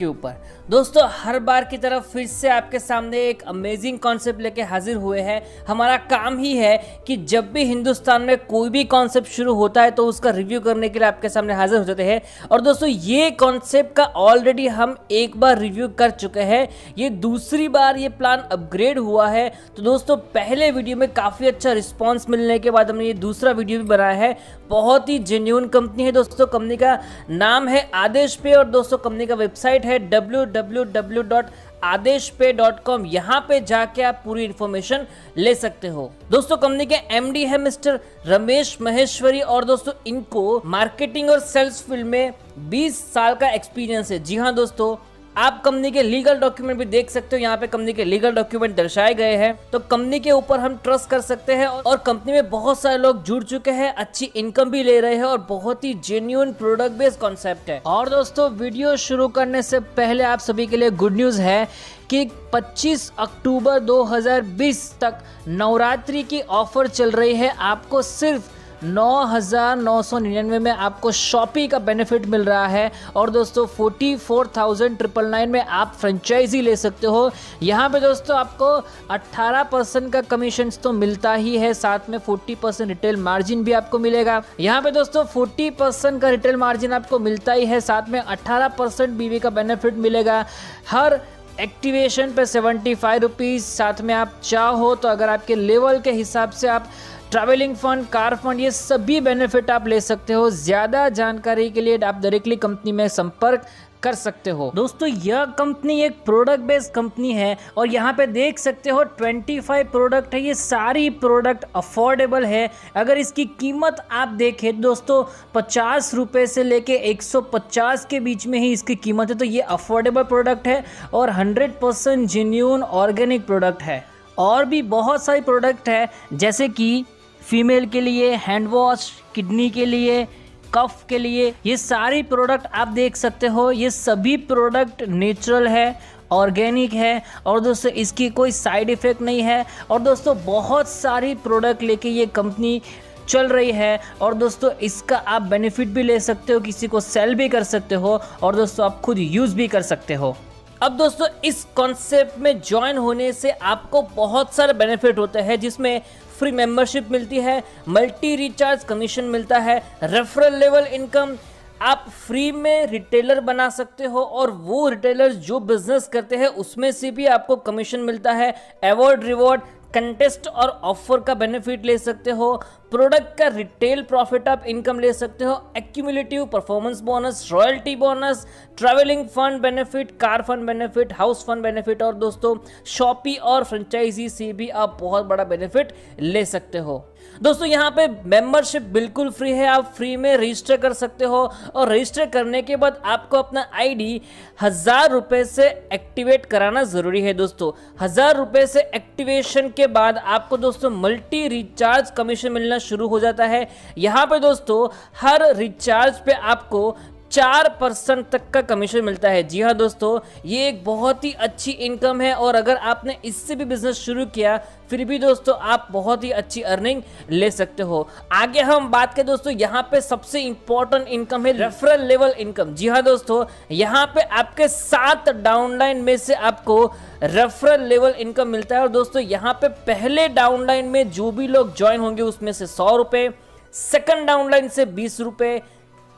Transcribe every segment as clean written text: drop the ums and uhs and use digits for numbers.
के ऊपर। दोस्तों हर बार की तरफ फिर से आपके सामने एक अमेजिंग कॉन्सेप्ट लेके हाजिर हुए हैं। हमारा काम ही है कि जब भी हिंदुस्तान में कोई भी कॉन्सेप्ट शुरू होता है तो उसका रिव्यू करने के लिए आपके सामने हाजिर हो जाते हैं। और दोस्तों ये कॉन्सेप्ट का ऑलरेडी हम एक बार रिव्यू कर चुके हैं, ये दूसरी बार ये प्लान अपग्रेड हुआ है। तो दोस्तों पहले वीडियो में काफ़ी अच्छा रिस्पॉन्स मिलने के बाद हमने ये दूसरा वीडियो भी बनाया है। बहुत ही जेन्युइन कंपनी है दोस्तों, कंपनी का नाम है आदेश पे और दोस्तों कंपनी का वेबसाइट है www.adeshpay.com। यहाँ पे जाके आप पूरी इन्फॉर्मेशन ले सकते हो। दोस्तों कंपनी के एमडी है मिस्टर रमेश महेश्वरी और दोस्तों इनको मार्केटिंग और सेल्स फील्ड में 20 साल का एक्सपीरियंस है। जी हाँ दोस्तों, आप कंपनी के लीगल डॉक्यूमेंट भी देख सकते हो, यहाँ पे कंपनी के लीगल डॉक्यूमेंट दर्शाए गए हैं। तो कंपनी के ऊपर हम ट्रस्ट कर सकते हैं और कंपनी में बहुत सारे लोग जुड़ चुके हैं, अच्छी इनकम भी ले रहे हैं और बहुत ही जेन्युइन प्रोडक्ट बेस्ड कॉन्सेप्ट है। और दोस्तों वीडियो शुरू करने से पहले आप सभी के लिए गुड न्यूज है कि 25 अक्टूबर 2020 तक नवरात्रि की ऑफर चल रही है। आपको सिर्फ 9,999 में आपको शॉपी का बेनिफिट मिल रहा है और दोस्तों 44,999 में आप फ्रेंचाइजी ले सकते हो। यहाँ पे दोस्तों आपको 18% का कमीशन तो मिलता ही है, साथ में 40% रिटेल मार्जिन भी आपको मिलेगा। यहाँ पे दोस्तों 40% का रिटेल मार्जिन आपको मिलता ही है, साथ में 18% बीवी का बेनिफिट मिलेगा। हर एक्टिवेशन पे 75 रुपीज़, साथ में आप चाहो तो अगर आपके लेवल के हिसाब से आप ट्रैवलिंग फंड, कार फंड, ये सभी बेनिफिट आप ले सकते हो। ज़्यादा जानकारी के लिए आप डायरेक्टली कंपनी में संपर्क कर सकते हो। दोस्तों यह कंपनी एक प्रोडक्ट बेस्ड कंपनी है और यहाँ पे देख सकते हो 25 प्रोडक्ट है। ये सारी प्रोडक्ट अफोर्डेबल है। अगर इसकी कीमत आप देखें दोस्तों 50 रुपये से लेके 150 के बीच में ही इसकी कीमत है। तो ये अफोर्डेबल प्रोडक्ट है और 100% जेन्युइन ऑर्गेनिक प्रोडक्ट है। और भी बहुत सारी प्रोडक्ट है जैसे कि फीमेल के लिए हैंड वॉश, किडनी के लिए, कफ के लिए, ये सारी प्रोडक्ट आप देख सकते हो। ये सभी प्रोडक्ट नेचुरल है, ऑर्गेनिक है और दोस्तों इसकी कोई साइड इफ़ेक्ट नहीं है। और दोस्तों बहुत सारी प्रोडक्ट लेके ये कंपनी चल रही है और दोस्तों इसका आप बेनिफिट भी ले सकते हो, किसी को सेल भी कर सकते हो और दोस्तों आप खुद यूज़ भी कर सकते हो। अब दोस्तों इस कॉन्सेप्ट में ज्वाइन होने से आपको बहुत सारे बेनिफिट होते हैं, जिसमें फ्री मेंबरशिप मिलती है, मल्टी रिचार्ज कमीशन मिलता है, रेफरल लेवल इनकम, आप फ्री में रिटेलर बना सकते हो और वो रिटेलर जो बिजनेस करते हैं उसमें से भी आपको कमीशन मिलता है, अवार्ड, रिवॉर्ड, कंटेस्ट और ऑफर का बेनिफिट ले सकते हो, प्रोडक्ट का रिटेल प्रॉफिट आप इनकम ले सकते हो, accumulative performance bonus, royalty bonus, travelling fund benefit, car fund benefit, house fund benefit और दोस्तों शॉपी और फ्रेंचाइजी से भी आप बहुत बड़ा बेनिफिट ले सकते हो। दोस्तों यहाँ पे मेंबरशिप बिल्कुल फ्री है, आप फ्री में रजिस्टर कर सकते हो और रजिस्टर करने के बाद आपको अपना आईडी 1000 रुपये से एक्टिवेट कराना ज़रूरी है। दोस्तों 1000 रुपये से एक्टिवेशन के बाद आपको दोस्तों मल्टी रिचार्ज कमीशन मिलना शुरू हो जाता है। यहाँ पे दोस्तों हर रिचार्ज पे आपको 4% तक का कमीशन मिलता है। जी हाँ दोस्तों, ये एक बहुत ही अच्छी इनकम है और अगर आपने इससे भी बिजनेस शुरू किया फिर भी दोस्तों आप बहुत ही अच्छी अर्निंग ले सकते हो। आगे हम बात करें दोस्तों, यहाँ पे सबसे इंपॉर्टेंट इनकम है रेफरल लेवल इनकम। जी हाँ दोस्तों, यहाँ पे आपके 7 डाउनलाइन में से आपको रेफरल लेवल इनकम मिलता है और दोस्तों यहाँ पे पहले डाउनलाइन में जो भी लोग ज्वाइन होंगे उसमें से 100 रुपये, सेकंड डाउनलाइन से 20 रुपये,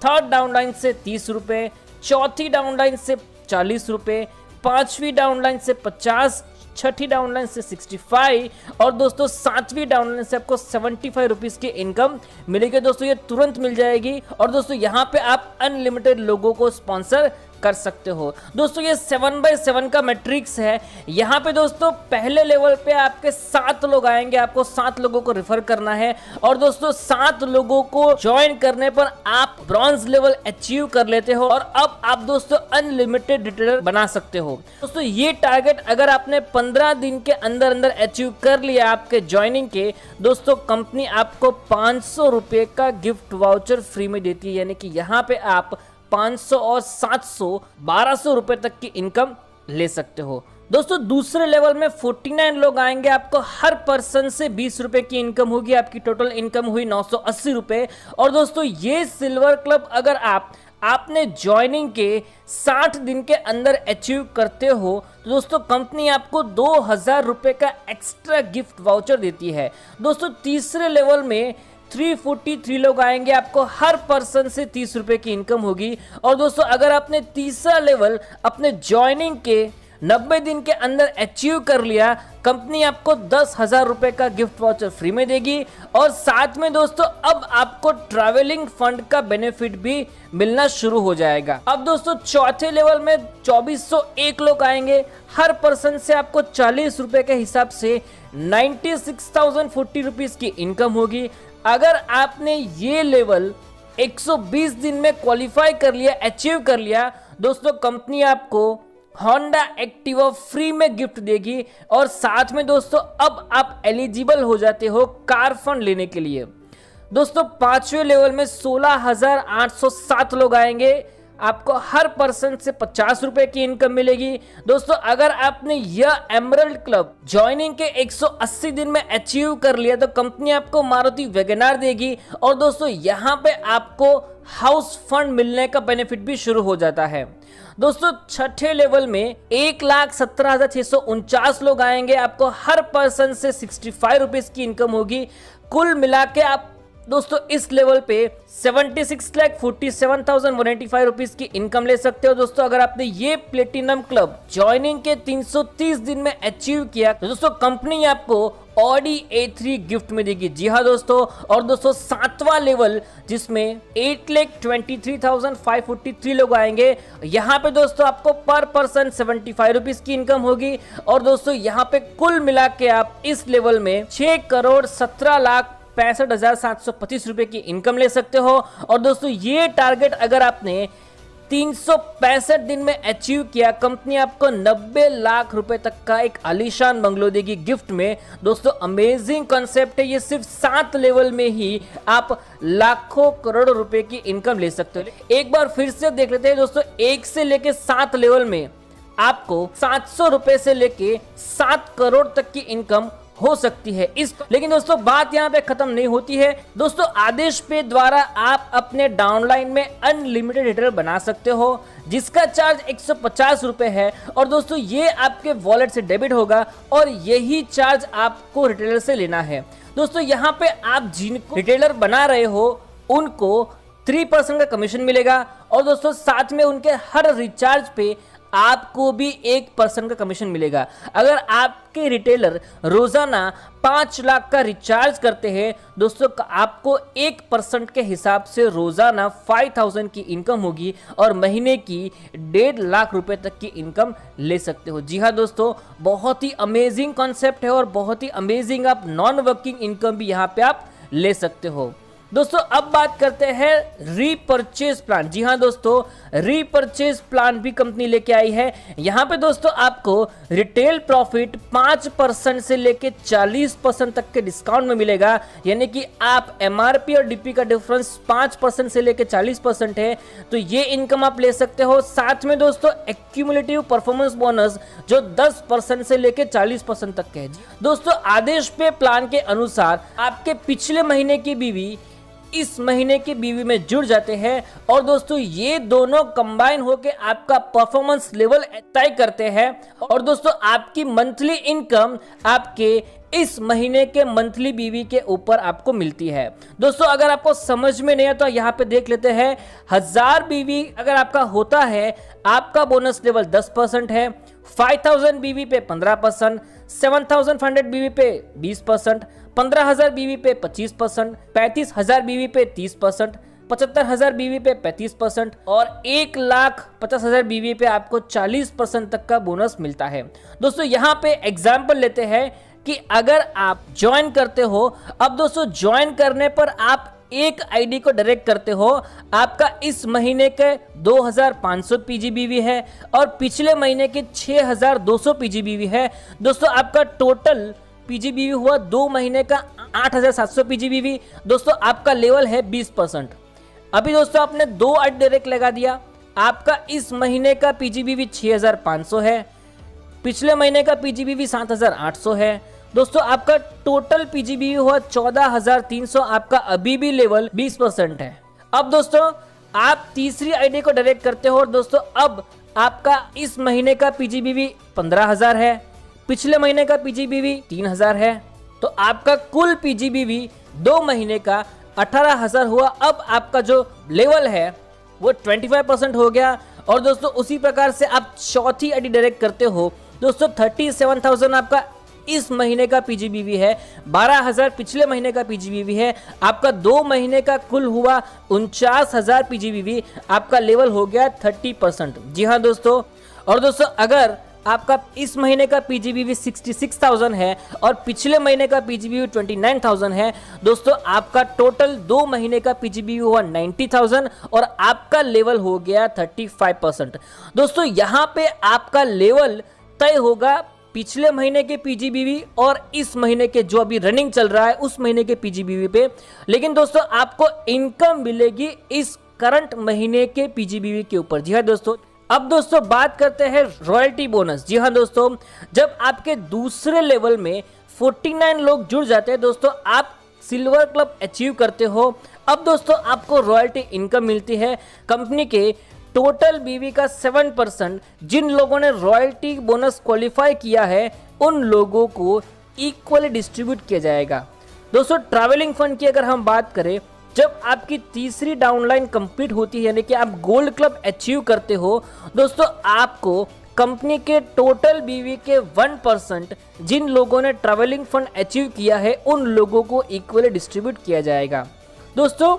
थर्ड डाउनलाइन से 30 रुपये, चौथी डाउनलाइन से 40 रुपये, पांचवी डाउनलाइन से 50, छठी डाउनलाइन से 65 और दोस्तों सातवीं डाउनलाइन से आपको 75 रुपीज़ की इनकम मिलेगी। दोस्तों ये तुरंत मिल जाएगी और दोस्तों यहाँ पे आप अनलिमिटेड लोगों को स्पॉन्सर कर सकते हो। दोस्तों ये 7/7 का मैट्रिक्स है। यहाँ पे दोस्तों पहले लेवल पे आपके 7 लोग आएंगे, आपको 7 लोगों को रेफर करना है और दोस्तों 7 लोगों को ज्वाइन करने पर आप ब्रॉन्ज लेवल अचीव कर लेते हो और अब आप दोस्तों अनलिमिटेड रिटेलर बना सकते हो। दोस्तों ये टारगेट अगर आपने 15 दिन के अंदर अंदर अचीव कर लिया आपके ज्वाइनिंग के, दोस्तों कंपनी आपको 500 रुपये का गिफ्ट वाउचर फ्री में देती है। यानी कि यहाँ पे आप 500 और 700 1200 रुपए तक की इनकम ले सकते हो। दोस्तों दूसरे लेवल में 49 लोग आएंगे, आपको हर पर्सन से 20 रुपए की इनकम होगी, आपकी टोटल इनकम हुई 980 रुपए। और दोस्तों ये सिल्वर क्लब अगर आप आपने ज्वाइनिंग के 60 दिन के अंदर अचीव करते हो तो दोस्तों कंपनी आपको 2000 रुपये का एक्स्ट्रा गिफ्ट वाउचर देती है। दोस्तों तीसरे लेवल में 343 लोग आएंगे, आपको हर पर्सन से 30 रुपये की इनकम होगी। और दोस्तों अगर आपने तीसरा लेवल अपने ज्वाइनिंग के 90 दिन के अंदर अचीव कर लिया, कंपनी आपको 10,000 रुपए का गिफ्ट वाउचर फ्री में देगी। और साथ में दोस्तों अब आपको ट्रैवलिंग फंड का बेनिफिट भी मिलना शुरू हो जाएगा। अब दोस्तों चौथे लेवल में 2401 लोग आएंगे, हर पर्सन से आपको 40 रुपए के हिसाब से 96,040 रुपीज की इनकम होगी। अगर आपने ये लेवल 120 दिन में क्वालिफाई कर लिया, अचीव कर लिया, दोस्तों कंपनी आपको होंडा एक्टिवा फ्री में गिफ्ट देगी। और साथ में दोस्तों अब आप एलिजिबल हो जाते हो कार फंड लेने के लिए। दोस्तों पांचवें लेवल में 16,807 लोग आएंगे, आपको हर पर्सन से 50 रुपए की इनकम मिलेगी। दोस्तों अगर आपने यह एमरल्ड क्लब ज्वाइनिंग के 180 दिन में अचीव कर लिया तो कंपनी आपको मारुति वैगनआर देगी। और दोस्तों यहाँ पे आपको हाउस फंड मिलने का बेनिफिट भी शुरू हो जाता है। दोस्तों छठे लेवल में 1,17,649 लोग आएंगे, आपको हर पर्सन से 65 रुपीज की इनकम होगी। कुल मिला के आप दोस्तों इस लेवल पे 76,47,185 रुपीज की इनकम ले सकते हो। दोस्तों अगर आपने ये प्लेटिनम क्लब ज्वाइनिंग के 330 दिन में अचीव किया तो दोस्तों कंपनी आपको ऑडी A3 गिफ्ट में देगी। जी हाँ दोस्तों, और दोस्तों सातवां लेवल जिसमें 8,23,543 लोग आएंगे, यहाँ पे दोस्तों आपको पर पर्सन 75 रुपीज की इनकम होगी। और दोस्तों यहाँ पे कुल मिला के आप इस लेवल में 6,17,65,725 रुपए की इनकम ले सकते हो। और दोस्तों ये टारगेट अगर आपने 365 दिन में अचीव किया, कंपनी आपको 90 लाख रुपए तक का एक आलीशान बंगलो देगी गिफ्ट में। दोस्तों अमेजिंग कॉन्सेप्ट है ये, सिर्फ 7 लेवल में ही आप लाखों करोड़ों रुपए की इनकम ले सकते हो। एक बार फिर से देख लेते हैं दोस्तों, 1 से लेके 7 लेवल में आपको 700 रुपए से लेके 7 करोड़ तक की इनकम हो सकती है। लेकिन दोस्तों बात यहाँ पे खत्म नहीं होती है। दोस्तों आदेश पे द्वारा आप अपने डाउनलाइन में अनलिमिटेड रिटेलर बना सकते हो, जिसका चार्ज 150 रुपए है। और दोस्तों ये आपके वॉलेट से डेबिट होगा और यही चार्ज आपको रिटेलर से लेना है। दोस्तों यहाँ पे आप जिनको रिटेलर बना रहे हो उनको 3% का कमीशन मिलेगा। और दोस्तों साथ में उनके हर रिचार्ज पे आपको भी 1% का कमीशन मिलेगा। अगर आपके रिटेलर रोजाना 5 लाख का रिचार्ज करते हैं दोस्तों, आपको 1% के हिसाब से रोजाना 5,000 की इनकम होगी और महीने की 1.5 लाख रुपए तक की इनकम ले सकते हो। जी हाँ दोस्तों, बहुत ही अमेजिंग कॉन्सेप्ट है और बहुत ही अमेजिंग आप नॉन वर्किंग इनकम भी यहाँ पे आप ले सकते हो। दोस्तों अब बात करते हैं रीपरचेज प्लान। जी हाँ दोस्तों, रीपरचेज प्लान भी कंपनी लेके आई है। यहाँ पे दोस्तों आपको रिटेल प्रॉफिट 5% से लेके 40% तक के डिस्काउंट में मिलेगा। यानी कि आप एमआरपी और डीपी का डिफरेंस 5% से लेके 40% है, तो ये इनकम आप ले सकते हो। साथ में दोस्तों एक्यूमुलेटिव परफॉर्मेंस बोनस जो 10% से लेके 40% तक के है। दोस्तों आदेश पे प्लान के अनुसार आपके पिछले महीने की बीवी इस महीने की बीवी में जुड़ जाते हैं और दोस्तों ये दोनों कंबाइन होकर आपका परफॉर्मेंस लेवल तय करते हैं। और दोस्तों आपकी मंथली इनकम आपके इस महीने के मंथली बीवी के ऊपर आपको मिलती है। दोस्तों अगर आपको समझ में नहीं आता तो यहाँ पे देख लेते हैं। 1000 बीवी अगर आपका होता है, आपका बोनस लेवल 10% है। 5000 बीवी पे 15%, 7500 बीवी पे 20%, 15,000 बीवी पे 25%, 35,000 बीवी पे 30%, 75,000 बीवी पे 35% और 1,50,000 बीवी पे आपको 40% तक का बोनस मिलता है। दोस्तों यहाँ पे एग्जाम्पल लेते हैं कि अगर आप ज्वाइन करते हो, अब दोस्तों ज्वाइन करने पर आप एक आईडी को डायरेक्ट करते हो, आपका इस महीने के 2,500 पीजीबीवी है और पिछले महीने के 6,200 पीजीबीवी है। दोस्तों आपका टोटल पीजीबीवी हुआ 2 महीने का 8,700 पीजीबीवी। दोस्तों आपका लेवल है 20%। अभी दोस्तों आपने 2 आईडी डायरेक्ट लगा दिया, आपका इस महीने का पीजीबीवी 6,500 है, पिछले महीने का पीजीबीवी 7,800 है। दोस्तों आपका टोटल पीजीबीवी हुआ 14,300, आपका अभी भी लेवल 20% है। अब दोस्तों आप तीसरी आईडी को डायरेक्ट करते हो और दोस्तों अब आपका इस महीने का पीजीबीवी 15,000 है, पिछले महीने का पीजीबीवी 3,000 है, तो आपका कुल पीजीबीवी 2 महीने का 18,000 हुआ। अब आपका जो लेवल है वो 25% हो गया। और दोस्तों उसी प्रकार से आप चौथी आईडी डायरेक्ट करते हो दोस्तों 37,000 आपका इस महीने का पीजीबीवी है, 12,000 पिछले महीने का पीजीबीवी है, आपका 2 महीने का कुल हुआ 49,000 पीजीबीवी, आपका लेवल हो गया 30%। जी हाँ दोस्तों, और दोस्तों अगर आपका इस महीने का पीजीबीवी 66,000 है और पिछले महीने का पीजीबीवी 29,000 है, दोस्तों आपका टोटल 2 महीने का पीजीबीवी हुआ 90,000 और आपका लेवल हो गया 35%। दोस्तों यहाँ पे आपका लेवल तय होगा पिछले महीने के पीजीबीवी और इस महीने के जो अभी रनिंग चल रहा है उस महीने के पीजीबीवी पे, लेकिन दोस्तों आपको इनकम मिलेगी इस करंट महीने के पीजीबीवी के ऊपर। जी हाँ दोस्तों, अब दोस्तों बात करते हैं रॉयल्टी बोनस। जी हाँ दोस्तों, जब आपके दूसरे लेवल में 49 लोग जुड़ जाते हैं दोस्तों, आप सिल्वर क्लब अचीव करते हो। अब दोस्तों आपको रॉयल्टी इनकम मिलती है कंपनी के टोटल बीवी का 7%। जिन लोगों ने रॉयल्टी बोनस क्वालिफाई किया है उन लोगों को इक्वली डिस्ट्रीब्यूट किया जाएगा। दोस्तों ट्रैवलिंग फंड की अगर हम बात करें, जब आपकी तीसरी डाउनलाइन कंप्लीट होती है यानी कि आप गोल्ड क्लब अचीव करते हो दोस्तों, आपको कंपनी के टोटल बीवी के 1% जिन लोगों ने ट्रैवलिंग फंड अचीव किया है उन लोगों को इक्वली डिस्ट्रीब्यूट किया जाएगा। दोस्तों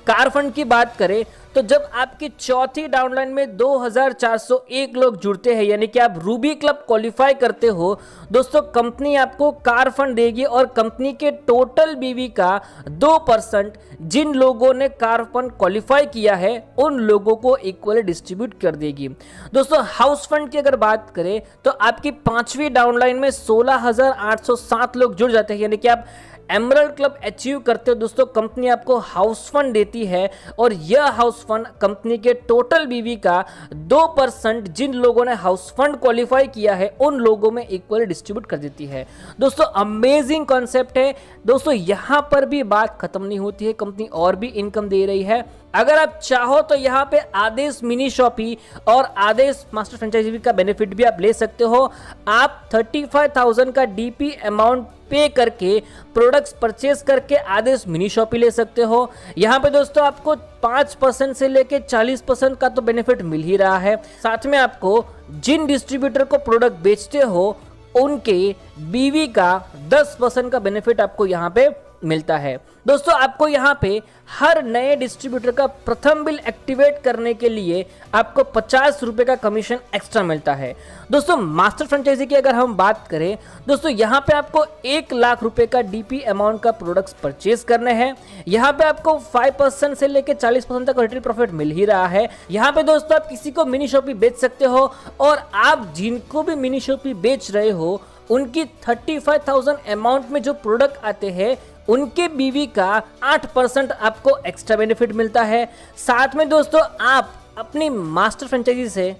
कार फंड की बात करें तो जब आपकी चौथी डाउनलाइन में 2,401 लोग जुड़ते हैं यानी कि आप रूबी क्लब क्वालिफाई करते हो दोस्तों, कंपनी आपको कार फंड देगी और कंपनी के टोटल बीवी का 2% जिन लोगों ने कार फंड क्वालिफाई किया है उन लोगों को इक्वली डिस्ट्रीब्यूट कर देगी। दोस्तों हाउस फंड की अगर बात करें तो आपकी 5वीं डाउनलाइन में 16,807 लोग जुड़ जाते हैं यानी कि आप एमरल्ड क्लब अचीव करते हो दोस्तों, कंपनी आपको हाउस फंड देती है और यह हाउस फंड कंपनी के टोटल बीवी का 2% जिन लोगों ने हाउस फंड क्वालिफाई किया है उन लोगों में इक्वली डिस्ट्रीब्यूट कर देती है। दोस्तों अमेजिंग कॉन्सेप्ट है दोस्तों, यहां पर भी बात खत्म नहीं होती है, कंपनी और भी इनकम दे रही है। अगर आप चाहो तो यहाँ पे आदेश मिनी शॉपी और आदेश मास्टर फ्रेंचाइजी का बेनिफिट भी आप ले सकते हो। आप 35,000 का डीपी अमाउंट पे करके प्रोडक्ट्स परचेस करके आदेश मिनी शॉपी ले सकते हो। यहाँ पे दोस्तों आपको 5% से लेके 40% का तो बेनिफिट मिल ही रहा है। साथ में आपको जिन डिस्ट्रीब्यूटर को प्रोडक्ट बेचते हो उनके बीवी का 10% का बेनिफिट आपको यहाँ पे मिलता है। दोस्तों आपको यहाँ पे हर नए डिस्ट्रीब्यूटर का प्रथम बिल एक्टिवेट करने के लिए आपको 50 रुपए का कमीशन एक्स्ट्रा मिलता है। दोस्तों मास्टर फ्रेंचाइजी की अगर हम बात करें दोस्तों, यहाँ पे आपको 1 लाख रुपए का डीपी अमाउंट का प्रोडक्ट्स परचेज करने हैं। यहाँ पे आपको 5% से लेकर 40% तक रिटेल प्रॉफिट मिल ही रहा है। यहाँ पे दोस्तों आप किसी को मिनी शॉपी बेच सकते हो और आप जिनको भी मिनी शॉपी बेच रहे हो उनकी 35,000 अमाउंट में जो प्रोडक्ट आते हैं उनके बीवी का 8% आपको एक्स्ट्रा बेनिफिट मिलता है। साथ में दोस्तों आप अपनी मास्टर फ्रेंचाइजी से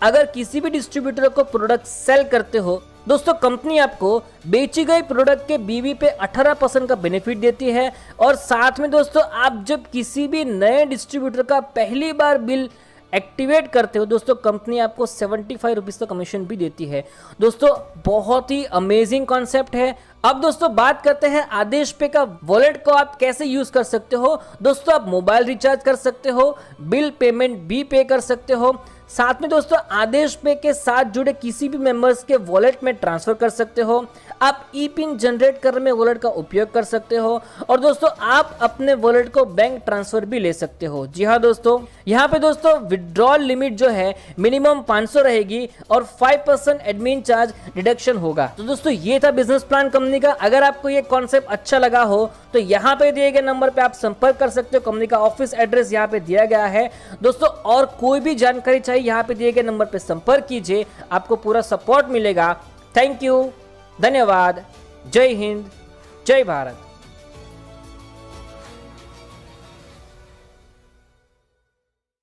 अगर किसी भी डिस्ट्रीब्यूटर को प्रोडक्ट सेल करते हो दोस्तों, कंपनी आपको बेची गई प्रोडक्ट के बीवी पे 18% का बेनिफिट देती है। और साथ में दोस्तों आप जब किसी भी नए डिस्ट्रीब्यूटर का पहली बार बिल एक्टिवेट करते हो दोस्तों, कंपनी आपको 75 रुपीज़ का कमीशन भी देती है। दोस्तों बहुत ही अमेजिंग कॉन्सेप्ट है। अब दोस्तों बात करते हैं आदेश पे का वॉलेट को आप कैसे यूज कर सकते हो। दोस्तों आप मोबाइल रिचार्ज कर सकते हो, बिल पेमेंट भी पे कर सकते हो। साथ में दोस्तों आदेश पे के साथ जुड़े किसी भी मेंबर्स के वॉलेट में ट्रांसफर कर सकते हो। आप ई पिन जनरेट करने में वॉलेट का उपयोग कर सकते हो और दोस्तों आप अपने वॉलेट को बैंक ट्रांसफर भी ले सकते हो। जी हाँ दोस्तों, यहाँ पे दोस्तों विड्रॉल लिमिट जो है मिनिमम 500 रहेगी और 5% एडमिन चार्ज डिडक्शन होगा। तो दोस्तों ये था बिजनेस प्लान कंपनी का। अगर आपको ये कॉन्सेप्ट अच्छा लगा हो तो यहाँ पे दिए गए नंबर पे आप संपर्क कर सकते हो। कंपनी का ऑफिस एड्रेस यहाँ पे दिया गया है दोस्तों। और कोई भी जानकारी चाहिए यहाँ पे दिए गए नंबर पे संपर्क कीजिए, आपको पूरा सपोर्ट मिलेगा। थैंक यू, धन्यवाद, जय हिंद, जय भारत।